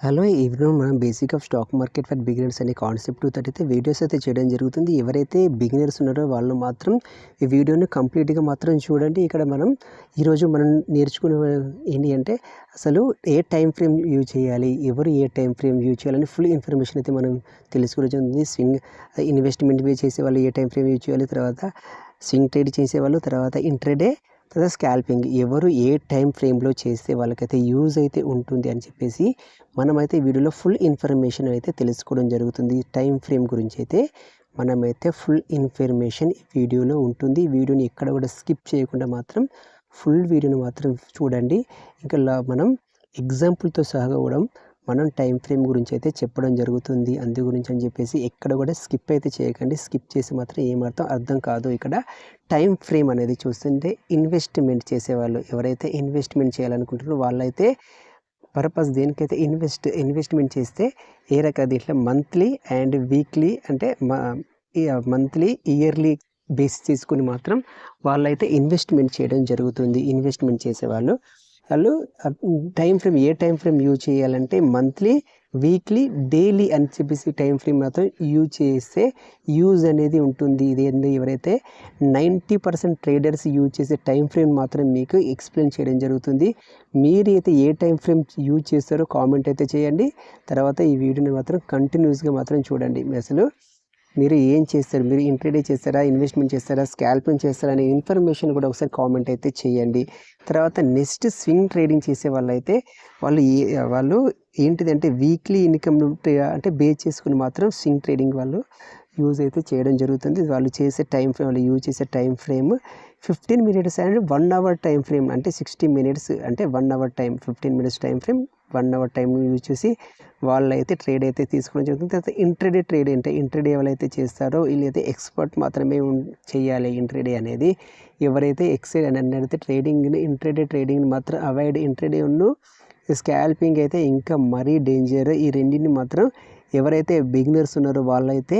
Hello ఇప్పుడు మనం basic of stock market for beginners అనే కాన్సెప్ట్ అయితే వీడియోస్ అయితే చేయడం జరుగుతుంది. ఎవరైతే బిగినర్స్ ఉన్నారో వాళ్ళు మాత్రం ఈ వీడియోని కంప్లీట్గా మాత్రం చూడండి. ఇక్కడ ఈరోజు మనం నేర్చుకునే ఏంటి అంటే అసలు ఏ టైం ఫ్రేమ్ యూజ్ చేయాలి, ఎవరు ఏ టైం ఫ్రేమ్ యూజ్ చేయాలని ఫుల్ ఇన్ఫర్మేషన్ అయితే మనం తెలుసుకోవడం జరుగుతుంది. ఇన్వెస్ట్మెంట్ చేసే వాళ్ళు ఏ టైం ఫ్రేమ్ యూజ్ చేయాలి, తర్వాత స్వింగ్ ట్రేడ్ చేసేవాళ్ళు, తర్వాత ఇంట్రాడే, తర్వాత స్కాల్పింగ్ ఎవరు ఏ టైం ఫ్రేమ్లో చేస్తే వాళ్ళకైతే యూజ్ అయితే ఉంటుంది అని చెప్పేసి మనమైతే వీడియోలో ఫుల్ ఇన్ఫర్మేషన్ అయితే తెలుసుకోవడం జరుగుతుంది. టైం ఫ్రేమ్ గురించి అయితే మనమైతే ఫుల్ ఇన్ఫర్మేషన్ వీడియోలో ఉంటుంది. వీడియోని ఎక్కడ కూడా స్కిప్ చేయకుండా మాత్రం ఫుల్ వీడియోని మాత్రం చూడండి. ఇంకా మనం ఎగ్జాంపుల్తో సహా కూడా మనం టైం ఫ్రేమ్ గురించి అయితే చెప్పడం జరుగుతుంది. అందు గురించి అని చెప్పేసి ఎక్కడ కూడా స్కిప్ అయితే చేయకండి. స్కిప్ చేసి మాత్రం ఏమాత్రం అర్థం కాదు. ఇక్కడ టైం ఫ్రేమ్ అనేది చూస్తుంటే ఇన్వెస్ట్మెంట్ చేసేవాళ్ళు ఎవరైతే ఇన్వెస్ట్మెంట్ చేయాలనుకుంటారో వాళ్ళైతే పర్పస్ దేనికైతే ఇన్వెస్ట్మెంట్ చేస్తే ఏ రకాల దీంట్లో మంత్లీ అండ్ వీక్లీ అంటే మంత్లీ ఇయర్లీ బేస్ చేసుకుని మాత్రం వాళ్ళైతే ఇన్వెస్ట్మెంట్ చేయడం జరుగుతుంది. ఇన్వెస్ట్మెంట్ చేసేవాళ్ళు టైం ఫ్రేమ్ ఏ టైం ఫ్రేమ్ యూజ్ చేయాలంటే మంత్లీ, వీక్లీ, డైలీ అని చెప్పేసి టైం ఫ్రేమ్ మాత్రం యూజ్ చేస్తే యూజ్ అనేది ఉంటుంది. ఇది ఎవరైతే 90% ట్రేడర్స్ యూజ్ చేసే టైం ఫ్రేమ్ మాత్రం మీకు ఎక్స్ప్లెయిన్ చేయడం జరుగుతుంది. మీరు అయితే ఏ టైం ఫ్రేమ్ యూజ్ చేస్తారో కామెంట్ అయితే చేయండి. తర్వాత ఈ వీడియోని మాత్రం కంటిన్యూస్గా మాత్రం చూడండి. అసలు మీరు ఏం చేస్తారు, మీరు ఇంట్రాడే చేస్తారా, ఇన్వెస్ట్మెంట్ చేస్తారా, స్కాల్పింగ్ చేస్తారా అనే ఇన్ఫర్మేషన్ కూడా ఒకసారి కామెంట్ అయితే చేయండి. తర్వాత నెక్స్ట్ స్వింగ్ ట్రేడింగ్ చేసే వాళ్ళైతే వాళ్ళు ఏంటిదంటే వీక్లీ ఇన్కమ్ అంటే బేస్ చేసుకుని మాత్రం స్వింగ్ ట్రేడింగ్ వాళ్ళు యూజ్ అయితే చేయడం జరుగుతుంది. వాళ్ళు చేసే టైం ఫ్రేమ్, వాళ్ళు యూజ్ చేసే time frame 15 minutes and 1 hour time frame అంటే 60 minutes అంటే 1 hour time, 15 minutes time frame, 1 hour time use చేసి వాళ్ళైతే ట్రేడ్ అయితే తీసుకోవడం జరుగుతుంది. తర్వాత ఇంట్రాడే ట్రేడ్ అంటే ఇంట్రాడే ఎవరైతే చేస్తారో వీళ్ళైతే ఎక్స్పర్ట్ మాత్రమే చేయాలి. ఇంట్రాడే అనేది ఎవరైతే ఎక్సెల్ అని అన్నైతే ఇంట్రాడే ట్రేడింగ్ని మాత్రం అవాయిడ్. ఇంట్రాడే స్కాల్పింగ్ అయితే ఇంకా మరీ డేంజర్. ఈ రెండింటిని మాత్రం ఎవరైతే బిగినర్స్ ఉన్నారో వాళ్ళైతే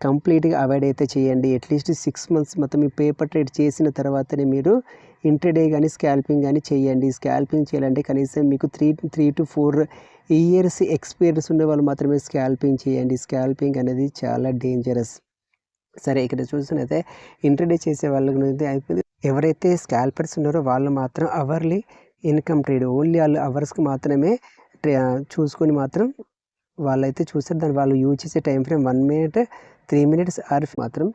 కంప్లీట్గా అవాయిడ్ అయితే చేయండి. అట్లీస్ట్ 6 months మొత్తం మీ పేపర్ ట్రేడ్ చేసిన తర్వాతనే మీరు ఇంట్రాడే కానీ స్కాల్పింగ్ కానీ చేయండి. స్కాల్పింగ్ చేయాలంటే కనీసం మీకు 3 to 4 years ఎక్స్పీరియన్స్ ఉండే వాళ్ళు మాత్రమే స్కాల్పింగ్ చేయండి. స్కాల్పింగ్ అనేది చాలా డేంజరస్. సరే, ఇక్కడ చూసినైతే ఇంట్రాడే చేసే వాళ్ళకి అయితే అయిపోయింది. ఎవరైతే స్కాల్పర్స్ ఉన్నారో వాళ్ళు మాత్రం అవర్లీ ఇన్కమ్ ట్రేడ్ ఓన్లీ వాళ్ళు అవర్స్కి మాత్రమే చూసుకొని మాత్రం వాళ్ళైతే చూస్తారు. దాన్ని వాళ్ళు యూజ్ చేసే time frame 1 minute, 3 minutes or మాత్రం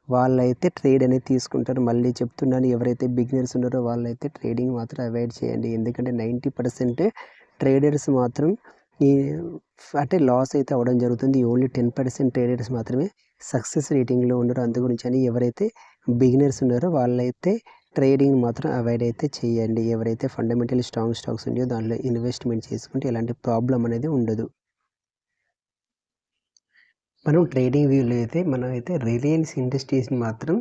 వాళ్ళైతే ట్రేడ్ అనేది తీసుకుంటారు. మళ్ళీ చెప్తున్నాను, ఎవరైతే బిగినర్స్ ఉన్నారో వాళ్ళైతే ట్రేడింగ్ మాత్రం అవాయిడ్ చేయండి. ఎందుకంటే 90% ట్రేడర్స్ మాత్రం అంటే లాస్ అయితే అవ్వడం జరుగుతుంది. ఓన్లీ 10% ట్రేడర్స్ మాత్రమే సక్సెస్ రేటింగ్లో ఉన్నారు. అందు గురించి అని ఎవరైతే బిగినర్స్ ఉన్నారో వాళ్ళైతే ట్రేడింగ్ మాత్రం అవాయిడ్ అయితే చేయండి. ఎవరైతే ఫండమెంటల్ స్ట్రాంగ్ స్టాక్స్ ఉన్నాయో దానిలో ఇన్వెస్ట్మెంట్ చేసుకుంటే ఎలాంటి ప్రాబ్లం అనేది ఉండదు. మనం ట్రేడింగ్ వ్యూలో అయితే మనమైతే రిలయన్స్ ఇండస్ట్రీస్ని మాత్రం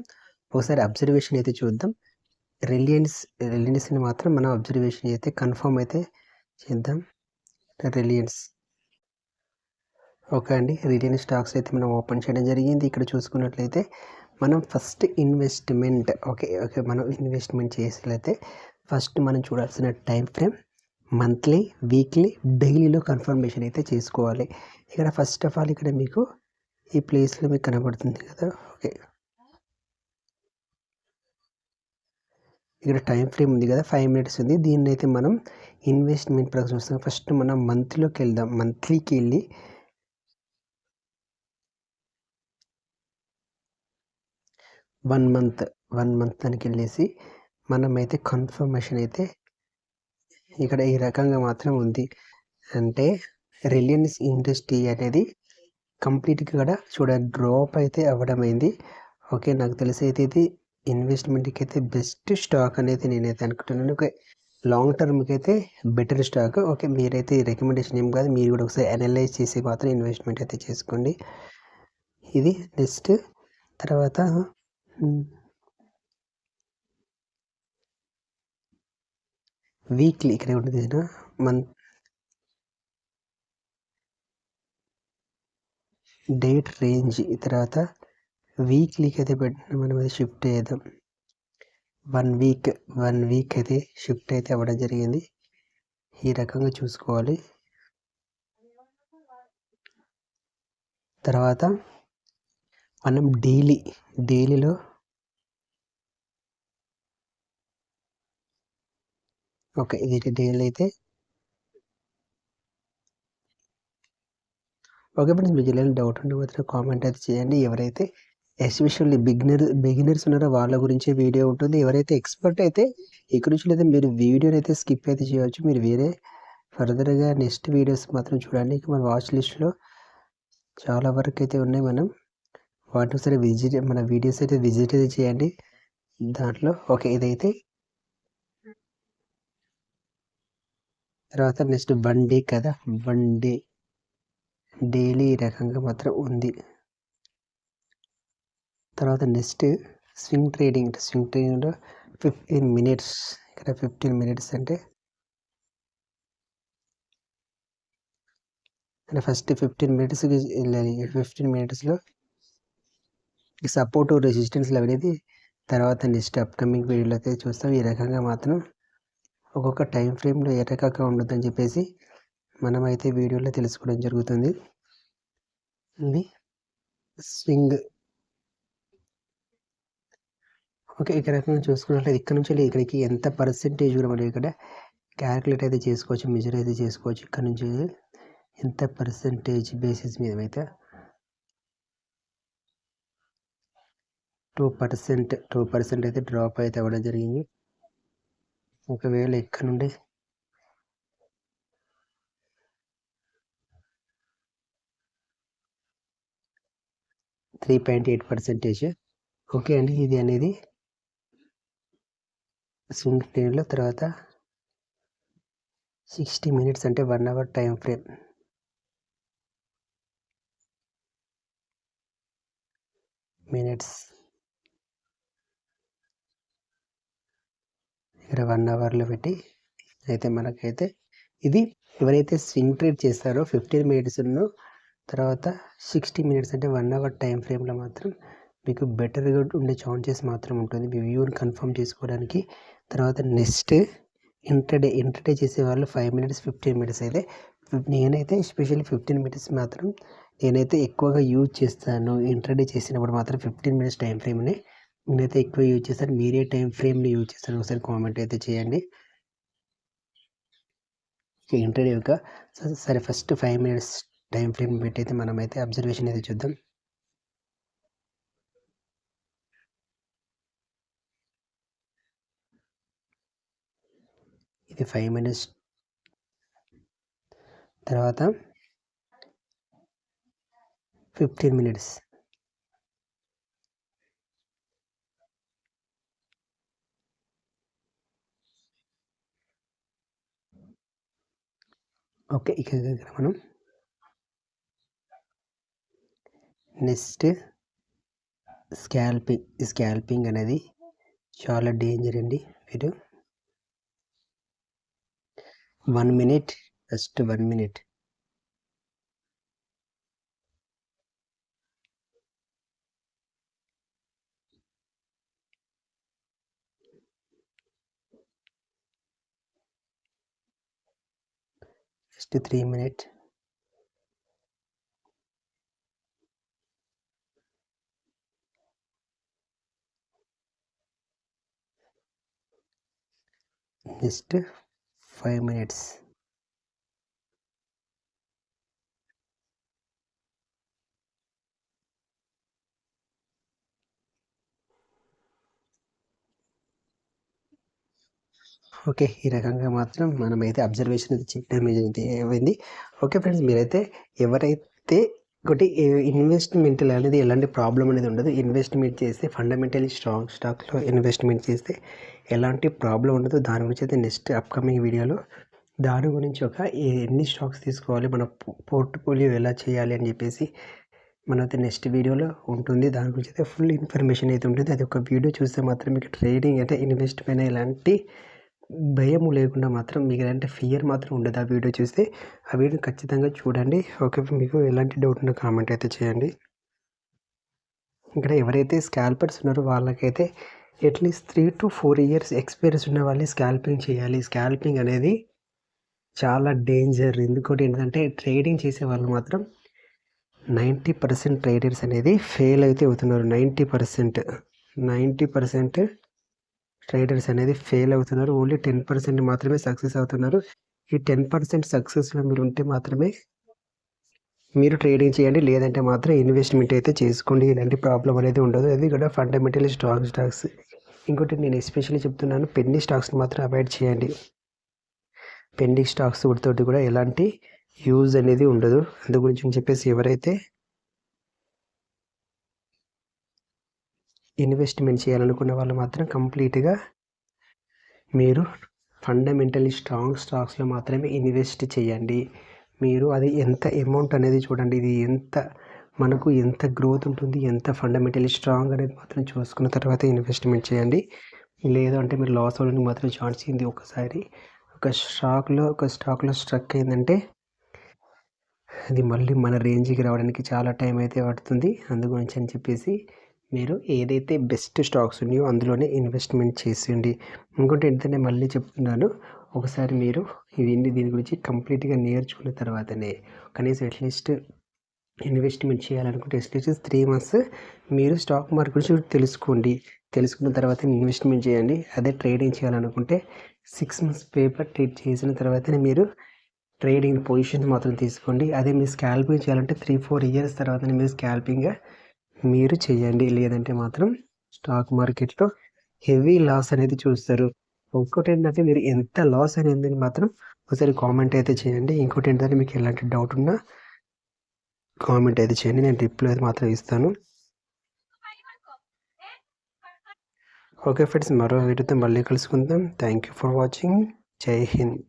ఒకసారి అబ్జర్వేషన్ అయితే చూద్దాం. రిలయన్స్ని మాత్రం మనం అబ్జర్వేషన్ అయితే కన్ఫర్మ్ అయితే చేద్దాం. రిలయన్స్ ఓకే అండి, రిలయన్స్ స్టాక్స్ అయితే మనం ఓపెన్ చేయడం జరిగింది. ఇక్కడ చూసుకున్నట్లయితే మనం ఫస్ట్ ఇన్వెస్ట్మెంట్ మనం ఇన్వెస్ట్మెంట్ చేసినట్లయితే ఫస్ట్ మనం చూడాల్సిన టైం ఫ్రేమ్ మంత్లీ, వీక్లీ, డైలీలో కన్ఫర్మేషన్ అయితే చేసుకోవాలి. ఇక్కడ ఫస్ట్ ఆఫ్ ఆల్ ఇక్కడ మీకు ఈ ప్లేస్లో మీకు కనబడుతుంది కదా. ఓకే, ఇక్కడ టైం ఫ్రేమ్ ఉంది కదా, 5 minutes ఉంది. దీన్ని అయితే మనం ఇన్వెస్ట్మెంట్ ప్రకారం చూస్తాం. ఫస్ట్ మనం మంత్లోకి వెళ్దాం. మంత్లీకి వెళ్ళి 1 month దానికి వెళ్ళేసి మనమైతే కన్ఫర్మేషన్ అయితే ఇక్కడ ఈ రకంగా మాత్రం ఉంది. అంటే రిలయన్స్ ఇండస్ట్రీ అనేది కంప్లీట్గా కూడా చూడండి డ్రాప్ అయితే అవ్వడమైంది. ఓకే, నాకు తెలిసి అయితే ఇది ఇన్వెస్ట్మెంట్కి అయితే బెస్ట్ స్టాక్ అనేది నేనైతే అనుకుంటున్నాను. ఓకే, లాంగ్ టర్మ్కి అయితే బెటర్ స్టాక్. ఓకే, మీరైతే రికమెండేషన్ ఏం కాదు, మీరు కూడా ఒకసారి అనలైజ్ చేసి మాత్రం ఇన్వెస్ట్మెంట్ అయితే చేసుకోండి. ఇది నెక్స్ట్ తర్వాత వీక్లీ ఇక్కడ ఉంటుంది డేట్ రేంజ్. తర్వాత వీక్లీకి అయితే మనం అది షిఫ్ట్ చేద్దాం. 1 week అయితే షిఫ్ట్ అయితే అవ్వడం జరిగింది. ఈ రకంగా చూసుకోవాలి. తర్వాత మనం డైలీలో ఓకే, ఇది డైలీ అయితే ఓకే ఫ్రెండ్స్. మీకు ఏదైనా డౌట్ ఉంటే మాత్రం కామెంట్ అయితే చేయండి. ఎవరైతే ఎస్పెషల్లీ బిగినర్స్ ఉన్నారో వాళ్ళ గురించి వీడియో ఉంటుంది. ఎవరైతే ఎక్స్పర్ట్ అయితే ఇక్కడ నుంచి అయితే మీరు వీడియోని అయితే స్కిప్ అయితే చేయవచ్చు. మీరు వేరే ఫర్దర్గా నెక్స్ట్ వీడియోస్ మాత్రం చూడండి. మన వాచ్ లిస్ట్లో చాలా వరకు అయితే ఉన్నాయి. మనం వాటిని సరే మన వీడియోస్ అయితే విజిట్ అయితే చేయండి దాంట్లో. ఓకే, ఇదైతే తర్వాత నెక్స్ట్ 1 డే కదా, 1 డే డైలీ ఈ రకంగా మాత్రం ఉంది. తర్వాత నెక్స్ట్ స్వింగ్ ట్రేడింగ్లో 15 మినిట్స్. ఇక్కడ 15 మినిట్స్ అంటే ఫస్ట్ 15 మినిట్స్కి వెళ్ళాలి. 15 మినిట్స్లో సపోర్ట్ రెసిస్టెన్స్ అనేది తర్వాత నెక్స్ట్ అప్కమింగ్ వీడియోలో అయితే చూస్తాం. ఈ రకంగా మాత్రం ఒక్కొక్క టైం ఫ్రేమ్లో ఏ రకంగా ఉండదని చెప్పేసి మనమైతే వీడియోలో తెలుసుకోవడం జరుగుతుంది. ఇది స్వింగ్. ఓకే, ఇక్కడ రకంగా చూసుకున్నట్లయితే ఇక్కడ నుంచి ఇక్కడికి ఎంత పర్సెంటేజ్ కూడా మనం ఇక్కడ క్యాలిక్యులేట్ అయితే చేసుకోవచ్చు, మెజర్ అయితే చేసుకోవచ్చు. ఇక్కడ నుంచి ఎంత పర్సెంటేజ్ బేసిస్ మీద అయితే 2% అయితే డ్రాప్ అయితే అవ్వడం జరిగింది. ఒకవేళ ఇక్కడ నుండి 3.8%. ఓకే అండి, ఇది అనేది స్వింగ్ ట్రేడ్లో. తర్వాత 60 మినిట్స్ అంటే 1 అవర్ టైం ఫ్రేమ్. మినిట్స్ ఇక్కడ 1 అవర్లో పెట్టి అయితే మనకైతే ఇది ఎవరైతే స్వింగ్ ట్రేడ్ చేస్తారో 15 మినిట్స్ తర్వాత 60 మినిట్స్ అంటే 1 అవర్ టైం ఫ్రేమ్లో మాత్రం మీకు బెటర్గా ఉండే ఛాన్సెస్ మాత్రం ఉంటుంది మీ వ్యూని కన్ఫర్మ్ చేసుకోవడానికి. తర్వాత నెక్స్ట్ ఇంటర్డే చేసే వాళ్ళు 5 మినిట్స్ 15 మినిట్స్ అయితే నేనైతే ఎస్పెషల్లీ 15 మినిట్స్ మాత్రం నేనైతే ఎక్కువగా యూజ్ చేస్తాను. ఇంటర్డే చేసినప్పుడు మాత్రం 15 మినిట్స్ టైం ఫ్రేమ్ని నేనైతే ఎక్కువ యూజ్ చేస్తాను. మీరే టైం ఫ్రేమ్ని యూజ్ చేస్తాను ఒకసారి కామెంట్ అయితే చేయండి. ఇంటర్డే యొక్క సరే ఫస్ట్ 5 మినిట్స్ టైం ఫ్రేమ్ పెట్టి అయితే మనమైతే అబ్జర్వేషన్ అయితే చూద్దాం. ఇది 5 మినిట్స్ తర్వాత 15 మినిట్స్. ఓకే, ఇక్కడ మనం నెక్స్ట్ స్కాల్పింగ్ అనేది చాలా డేంజర్ అండి. మీరు 1 minute first 1 minute next 3 minute next 5 minutes. Okay, ఈ రకంగా మాత్రం మనమైతే అబ్జర్వేషన్ అయితే చేయడం ఏమైంది. ఓకే ఫ్రెండ్స్, మీరైతే ఎవరైతే ఒకటి ఇన్వెస్ట్మెంట్ అనేది ఎలాంటి ప్రాబ్లం అనేది ఉండదు. ఇన్వెస్ట్మెంట్ చేస్తే ఫండమెంటలీ స్టాక్స్లో ఇన్వెస్ట్మెంట్ చేస్తే ఎలాంటి ప్రాబ్లం ఉండదు. దాని గురించి అయితే నెక్స్ట్ అప్కమింగ్ వీడియోలో దాని గురించి ఎన్ని స్టాక్స్ తీసుకోవాలి, మన పోర్ట్ఫోలియో ఎలా చేయాలి అని చెప్పేసి మనైతే నెక్స్ట్ వీడియోలో ఉంటుంది. దాని గురించి అయితే ఫుల్ ఇన్ఫర్మేషన్ అయితే ఉంటుంది. అది ఒక వీడియో చూస్తే మాత్రం మీకు ట్రేడింగ్ అంటే ఇన్వెస్ట్ పైన ఎలాంటి భయం లేకుండా మాత్రం మీకు ఎలాంటి ఫియర్ మాత్రం ఉండదు. ఆ వీడియో చూస్తే ఆ వీడియో ఖచ్చితంగా చూడండి. ఓకే, మీకు ఎలాంటి డౌట్ ఉన్నా కామెంట్ అయితే చేయండి. ఇక్కడ ఎవరైతే స్కాల్పర్స్ ఉన్నారో వాళ్ళకైతే అట్లీస్ట్ 3 to 4 ఇయర్స్ ఎక్స్పీరియన్స్ ఉన్న వాళ్ళే స్కాల్పింగ్ చేయాలి. స్కాల్పింగ్ అనేది చాలా డేంజర్. ఎందుకంటే ఏంటంటే ట్రేడింగ్ చేసే వాళ్ళు మాత్రం 90% ట్రేడర్స్ అనేది ఫెయిల్ అయితే అవుతున్నారు. 90% ట్రేడర్స్ అనేది ఫెయిల్ అవుతున్నారు. ఓన్లీ 10% మాత్రమే సక్సెస్ అవుతున్నారు. ఈ 10% సక్సెస్లో మీరు ఉంటే మాత్రమే మీరు ట్రేడింగ్ చేయండి, లేదంటే మాత్రం ఇన్వెస్ట్మెంట్ అయితే చేసుకోండి. ఇలాంటి ప్రాబ్లం అనేది ఉండదు. అది కూడా ఫండమెంటలీ స్ట్రాంగ్ స్టాక్స్. ఇంకోటి నేను ఎస్పెషల్లీ చెప్తున్నాను, పెన్నీ స్టాక్స్ని మాత్రం అవాయిడ్ చేయండి. పెండింగ్ స్టాక్స్ తోటి కూడా ఎలాంటి యూజ్ అనేది ఉండదు. అందు గురించి చెప్పేసి ఎవరైతే ఇన్వెస్ట్మెంట్ చేయాలనుకున్న వాళ్ళు మాత్రం కంప్లీట్గా మీరు ఫండమెంటలీ స్ట్రాంగ్ స్టాక్స్లో మాత్రమే ఇన్వెస్ట్ చేయండి. మీరు అది ఎంత అమౌంట్ అనేది చూడండి, ఇది మనకు ఎంత గ్రోత్ ఉంటుంది, ఎంత ఫండమెంటలీ స్ట్రాంగ్ అనేది మాత్రం చూసుకున్న తర్వాత ఇన్వెస్ట్మెంట్ చేయండి. లేదు అంటే మీరు లాస్ అవ్వడానికి మాత్రం ఛాన్స్ ఉంది. ఒకసారి ఒక స్టాక్లో స్ట్రక్ అయిందంటే అది మళ్ళీ మన రేంజ్కి రావడానికి చాలా టైం అయితే పడుతుంది. అందు గురించి అని చెప్పేసి మీరు ఏదైతే బెస్ట్ స్టాక్స్ ఉన్నాయో అందులోనే ఇన్వెస్ట్మెంట్ చేసేయండి. ఇంకోటి ఏంటంటే మళ్ళీ చెప్తున్నాను, ఒకసారి మీరు దీని గురించి కంప్లీట్గా నేర్చుకున్న తర్వాతనే కనీసం అట్లీస్ట్ ఇన్వెస్ట్మెంట్ చేయాలనుకుంటే అట్లీస్ట్ 3 months మీరు స్టాక్ మార్కెట్ గురించి తెలుసుకోండి. తెలుసుకున్న తర్వాత ఇన్వెస్ట్మెంట్ చేయండి. అదే ట్రేడింగ్ చేయాలనుకుంటే 6 months పేపర్ ట్రేడ్ చేసిన తర్వాతనే మీరు ట్రేడింగ్ పొజిషన్ మాత్రం తీసుకోండి. అదే మీరు స్కాల్పింగ్ చేయాలంటే 3-4 years తర్వాతనే మీరు స్కాల్పింగ్గా మీరు చేయండి. లేదంటే మాత్రం స్టాక్ మార్కెట్లో హెవీ లాస్ అనేది చూస్తారు. ఇంకోటి ఏంటంటే మీరు ఎంత లాస్ అనేది మాత్రం ఒకసారి కామెంట్ అయితే చేయండి. ఇంకోటి ఏంటంటే మీకు ఎలాంటి డౌట్ ఉన్నా కామెంట్ అయితే చేయండి, నేను రిప్లై అయితే మాత్రం ఇస్తాను. ఓకే ఫ్రెండ్స్, మరో వీడియోతో మళ్ళీ కలుసుకుందాం. Thank you for watching. జై హింద్.